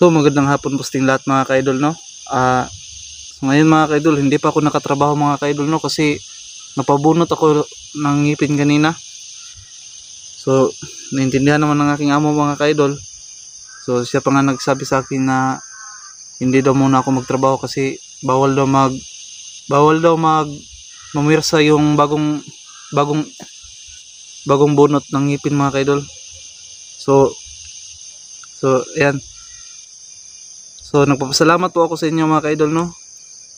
So magandang hapon po sa ating lahat mga ka-idol, no. So ngayon mga ka-idol, hindi pa ako nakatrabaho mga ka-idol, no, kasi napabunot ako ng ngipin kanina. So naintindihan naman ng aking amo mga ka-idol. So siya pa nga nagsabi sa akin na hindi daw muna ako magtrabaho kasi bawal daw mamirsa yung bagong bunot ng ngipin mga ka-idol. So ayan. So nagpapasalamat po ako sa inyo mga ka-idol, no,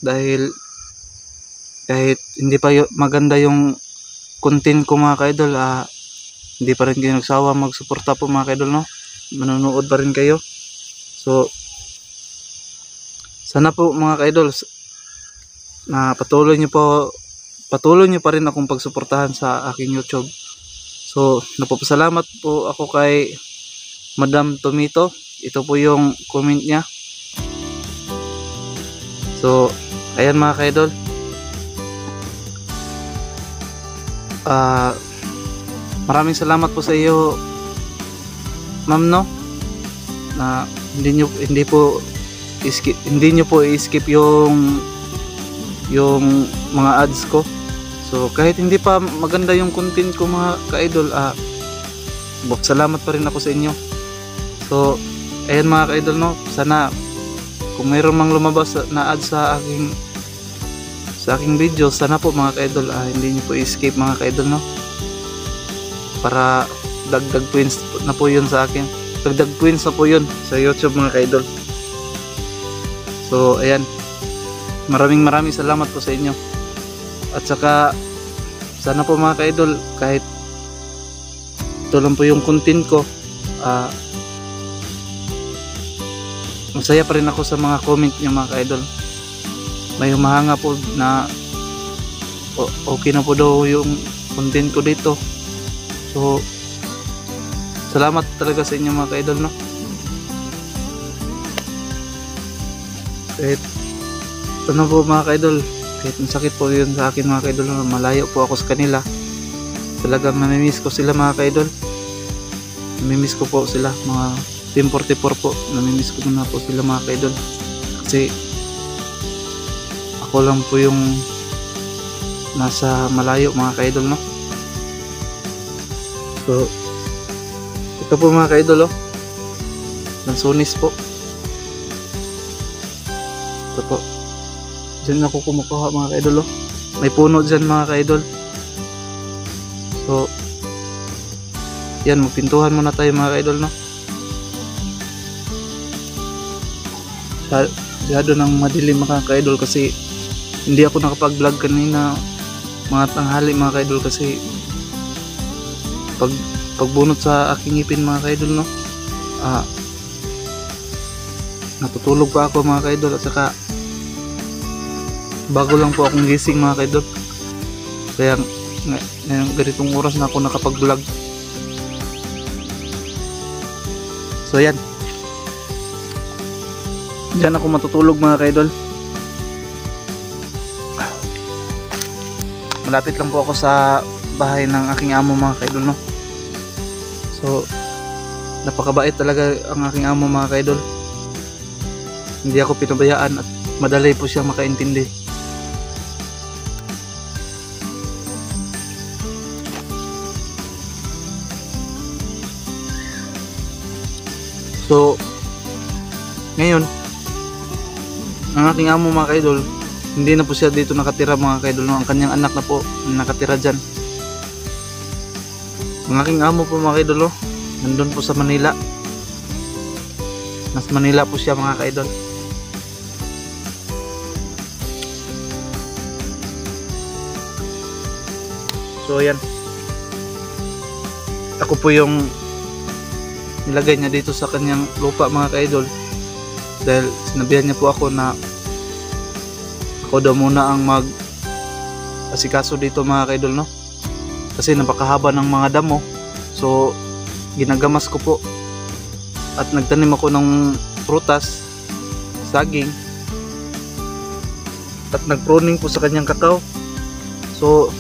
dahil kahit hindi pa maganda yung content ko mga ka-idol, hindi pa rin kayo nagsawa magsuporta po mga ka-idol, no. Manonood pa rin kayo. So sana po mga ka-idol na patuloy nyo pa rin akong pagsuportahan sa aking YouTube. So nagpapasalamat po ako kay Madam Tomito. Ito po yung comment niya. So ayan mga ka-idol, maraming salamat po sa iyo ma'am, no, na hindi nyo po i-skip yung mga ads ko. So kahit hindi pa maganda yung content ko mga ka-idol, salamat pa rin ako sa inyo. So ayan mga ka-idol, no, sana kung mayroon mang lumabas na ads sa aking video, sana po mga ka-idol, hindi nyo po i-skip mga ka-idol, no, para dagdag points na po yun sa akin, dagdag points na po yun sa YouTube mga ka-idol. So ayan, maraming salamat po sa inyo. At saka sana po mga ka-idol, kahit ito lang po yung content ko, masaya pa rin ako sa mga comment niyo mga ka-idol. May humahanga po na okay na po daw yung content ko dito. So salamat talaga sa inyo mga ka-idol, no. Kahit ano po mga ka-idol, kahit masakit po yun sa akin mga ka-idol, malayo po ako sa kanila, talagang namimiss ko sila mga ka-idol. Namimiss ko po sila, mga Team 44 po, namimiss ko muna po sila mga ka-idol, kasi ako lang po yung nasa malayo mga ka-idol, no. So ito po mga ka-idol, lansones po. Ito po, dyan ako kumukuha mga ka-idol, may puno dyan mga ka-idol. So yan, magpintuhan muna tayo mga ka-idol, no. Masyado ng madilim mga ka-idol kasi hindi ako nakapag-vlog kanina mga tanghali mga ka-idol, kasi pagbunot sa aking ngipin mga ka-idol, no, natutulog pa ako mga ka-idol, at saka bago lang po akong gising mga ka-idol, kaya ngayong ganitong oras na ako nakapag-vlog. So yan, diyan ako matutulog mga ka-idol. Malapit lang po ako sa bahay ng aking amo mga ka-idol, no. So napakabait talaga ang aking amo mga ka-idol. Hindi ako pinabayaan at madali po siya makaintindi. So ngayon, ang aking amo mga ka-idol, hindi na po siya dito nakatira mga ka-idol, no. Ang kanyang anak na po nakatira dyan. Ang aking amo po mga ka-idol, no, nandun po sa Manila. Nasa Manila po siya mga ka-idol. So yan, ako po yung nilagay niya dito sa kanyang lupa mga ka-idol, dahil sinabihan niya po ako na ako daw muna ang asikaso dito mga ka-idol, no, kasi napakahaba ng mga damo. So ginagamas ko po at nagtanim ako ng prutas, saging, at nagpruning po sa kanyang kakao. So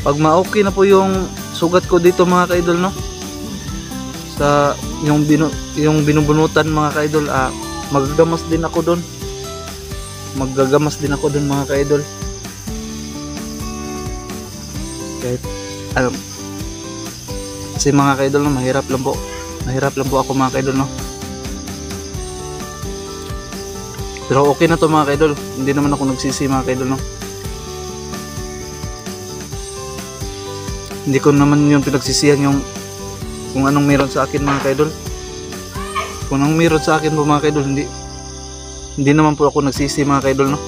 pag ma-okay na po yung sugat ko dito mga ka-idol, no, sa yung binubunutan mga ka-idol, magagamas din ako doon. Maggagamas din ako doon mga ka-idol. Kahit ano, kasi mga ka-idol no, mahirap lang po ako mga ka-idol no. Pero okay na to mga ka-idol, hindi naman ako nagsisi mga ka-idol no. Hindi ko naman yung pinagsisihan yung kung anong meron sa akin mga ka-idol. Kung anong meron sa akin po mga ka-idol, hindi naman po ako nagsisi mga ka-idol no.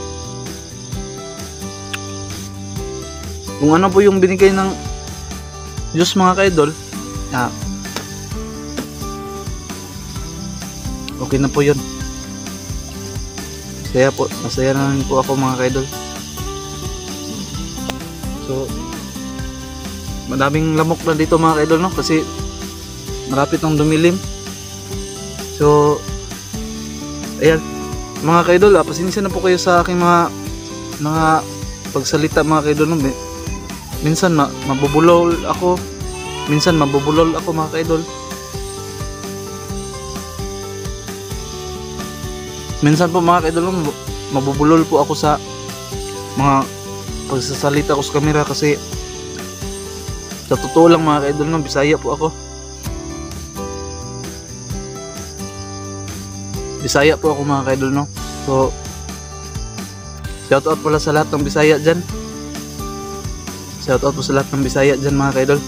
Kung ano po yung binigay ng Diyos mga ka-idol, okay na po yun. Masaya na rin po ako mga ka-idol. So madaming lamok na dito mga ka-idol no, kasi malapit ng dumilim. So ayan mga ka-idol, pasensya na po kayo sa aking mga pagsalita mga ka-idol no. Minsan mabubulol ako mga ka-idol. Minsan po mga ka-idol mabubulol po ako sa mga pagsasalita ko sa camera, kasi sa totoo lang mga ka-idol no, Bisaya po ako. Bisaya po ako mga ka-idol no. So shout out pala sa lahat ng Bisaya dyan. Shout out po sa lahat ng Bisaya dyan mga ka-idol.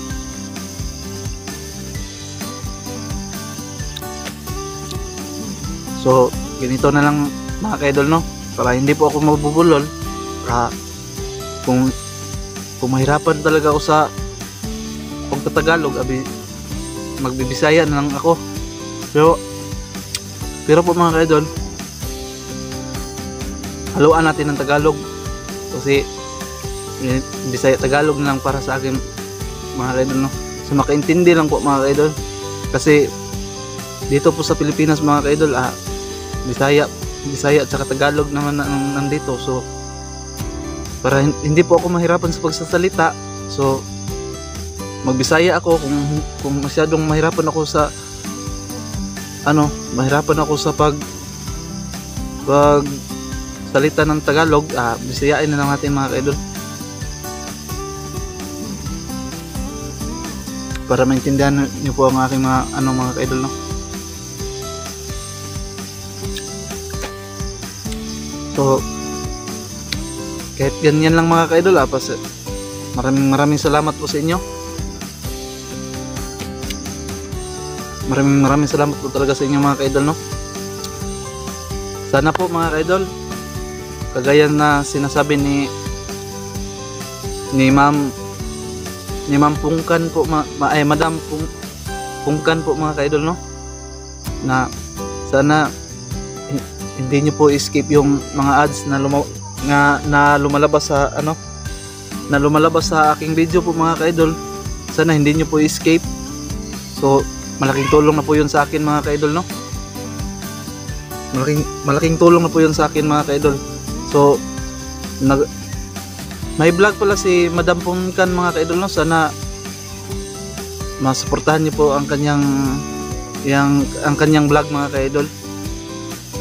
So ganito na lang mga ka-idol no, para hindi po ako mabubulol. Kung mahirapan talaga ako sa pagtatagalog, magbibisaya na lang ako. Pero po mga ka-idol, haluan natin ng Tagalog, kasi Bisaya Tagalog na lang para sa akin mga ka-idol no. So makaintindi lang po mga ka-idol, kasi dito po sa Pilipinas mga ka-idol, Bisaya at saka Tagalog naman nandito. So para hindi po ako mahirapan sa pagsasalita, so magbisaya ako. Kung masyadong mahirapan ako sa pag salita ng Tagalog, bisayain na lang natin mga ka-idol, para maintindihan niyo po ang aking mga ka-idol no. So kahit ganyan lang mga ka-idol, maraming salamat po sa inyo. Maraming salamat po talaga sa inyo mga ka-idol no. Sana po mga ka-idol, kagaya na sinasabi ni Ma'am Pungkan po, Madam Pungkan po mga ka-idol no, na sana hindi nyo po escape yung mga ads na lumalabas sa aking video po mga ka-idol. Sana hindi nyo po escape. So malaking tulong na po yun sa akin mga ka-idol no. Malaking tulong na po yun sa akin mga ka-idol. So may vlog pala si Madam Pungkan mga ka-idol no. Sana masuportahan niyo po ang kanyang vlog mga ka-idol.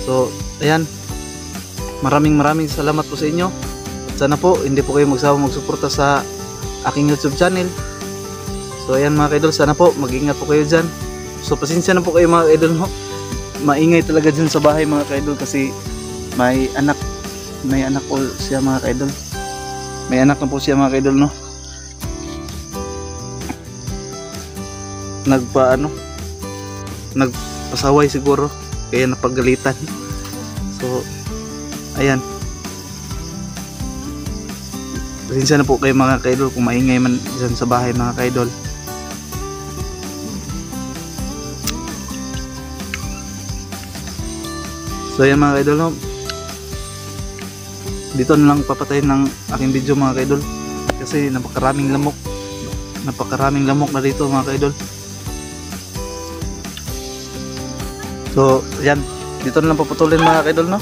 So ayan, maraming salamat po sa inyo. At sana po hindi po kayo magsawang magsuporta sa aking YouTube channel. So ayan mga ka-idol, sana po mag-ingat po kayo dyan. So pasensya na po kayo mga ka-idol no, maingay talaga dyan sa bahay mga ka-idol, kasi may anak po siya mga ka-idol. May anak na po siya mga ka-idol no. Nagpasaway siguro, kaya napagalitan. So ayan, pasensya na po kayo mga ka-idol kung maingay man dyan sa bahay mga ka-idol. So ayan mga ka-idol no, dito na lang papatayin ng aking video mga ka-idol, kasi napakaraming lamok na dito mga ka-idol. So ayan, dito na lang paputulin mga ka-idol no.